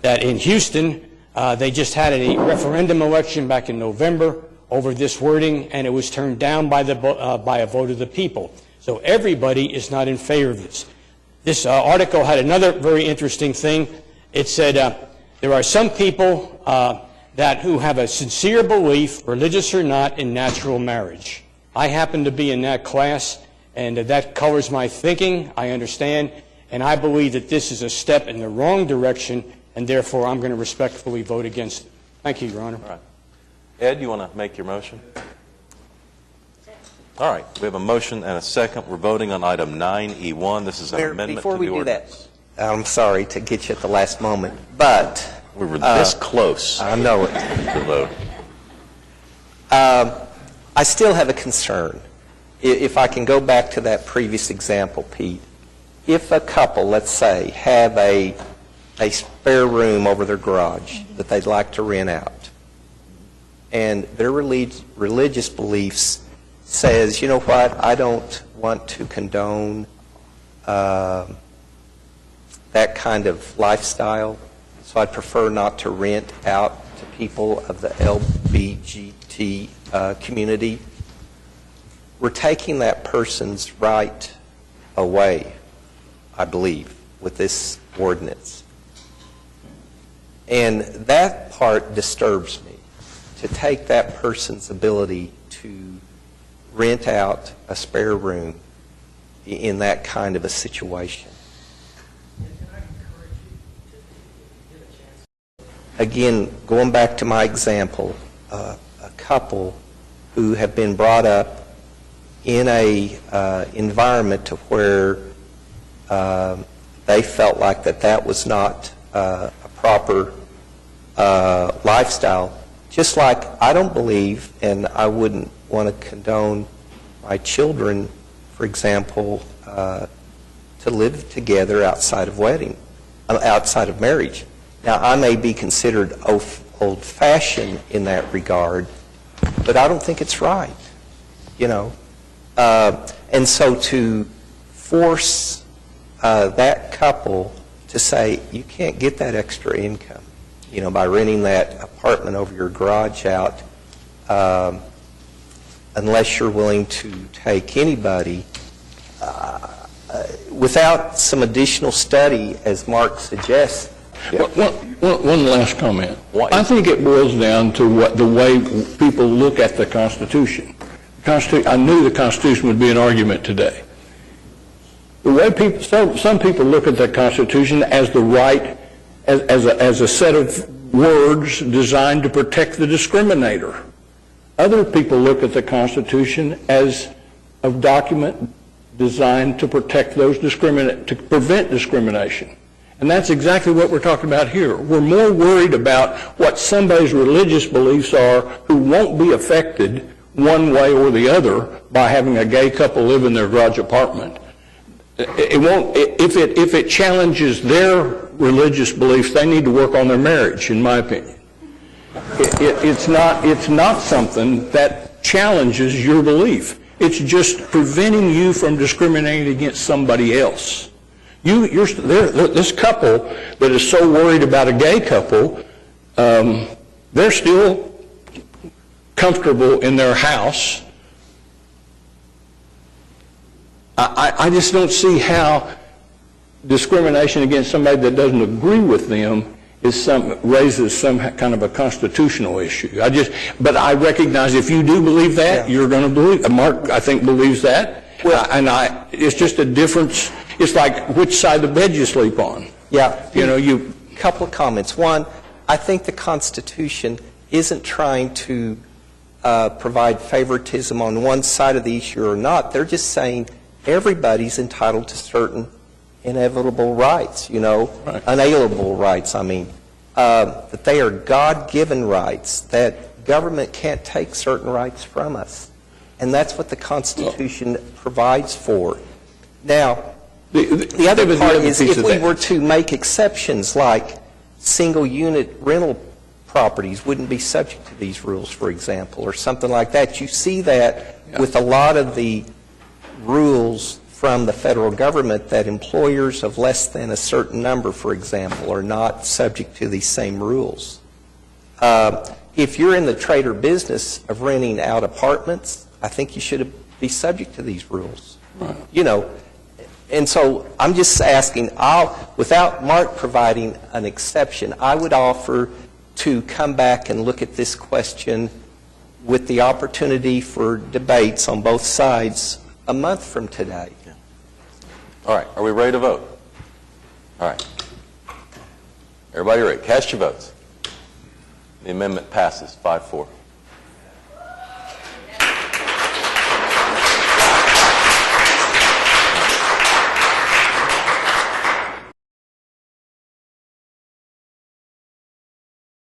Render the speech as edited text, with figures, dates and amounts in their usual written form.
that in Houston, they just had a referendum election back in November over this wording, and it was turned down by a vote of the people. So everybody is not in favor of this. This article had another very interesting thing. It said there are some people who have a sincere belief, religious or not, in natural marriage. I happen to be in that class, and that colors my thinking. I understand, and I believe that this is a step in the wrong direction, and therefore I'm going to respectfully vote against it. Thank you, Your Honor. All right. Ed, you want to make your motion? All right. We have a motion and a second. We're voting on item 9E1. This is an amendment to the ordinance. Before we do that, I'm sorry to get you at the last moment, but we were this close. I know it. To vote. I still have a concern. If I can go back to that previous example, Pete, if a couple, let's say, have a spare room over their garage that they'd like to rent out, and their religious beliefs says, you know what, I don't want to condone that kind of lifestyle, so I'd prefer not to rent out to people of the LGBT community. We're taking that person's right away, I believe, with this ordinance. And that part disturbs me, to take that person's ability to rent out a spare room in that kind of a situation. Again, going back to my example, a couple who have been brought up in a environment to where they felt like that was not a proper lifestyle. Just like I don't believe, and I wouldn't want to condone my children, for example, to live together outside of marriage. Now, I may be considered old-fashioned in that regard, but I don't think it's right, you know. And so to force that couple to say, you can't get that extra income, you know, by renting that apartment over your garage out, unless you're willing to take anybody, without some additional study, as Mark suggests. One last comment. I think it boils down to the way people look at the Constitution. I knew the Constitution would be an argument today. The way some people look at the Constitution as the right, as a set of words designed to protect the discriminator. Other people look at the Constitution as a document designed to protect those to prevent discrimination. And that's exactly what we're talking about here. We're more worried about what somebody's religious beliefs are who won't be affected one way or the other by having a gay couple live in their garage apartment. It won't, if it challenges their religious beliefs, they need to work on their marriage, in my opinion. It's not something that challenges your belief. It's just preventing you from discriminating against somebody else. This couple that is so worried about a gay couple, they're still comfortable in their house. I just don't see how discrimination against somebody that doesn't agree with them raises some kind of a constitutional issue. But I recognize if you do believe that, you're going to believe. Mark, I think, believes that. Well, it's just a difference. It's like which side of the bed you sleep on. Yeah. Couple of comments. One, I think the Constitution isn't trying to provide favoritism on one side of the issue or not. They're just saying everybody's entitled to certain inevitable rights, right. Unalienable rights, that they are God-given rights, that government can't take certain rights from us. And that's what the Constitution provides for. Now, the other part is if we were to make exceptions like single-unit rental properties wouldn't be subject to these rules, for example, or something like that. You see that with a lot of the rules from the federal government that employers of less than a certain number, for example, are not subject to these same rules. If you're in the trade or business of renting out apartments, I think you should be subject to these rules. You know, and so I'm just asking, without Mark providing an exception, I would offer to come back and look at this question with the opportunity for debates on both sides a month from today. All right, are we ready to vote? All right. Everybody ready? Cast your votes. The amendment passes 5-4.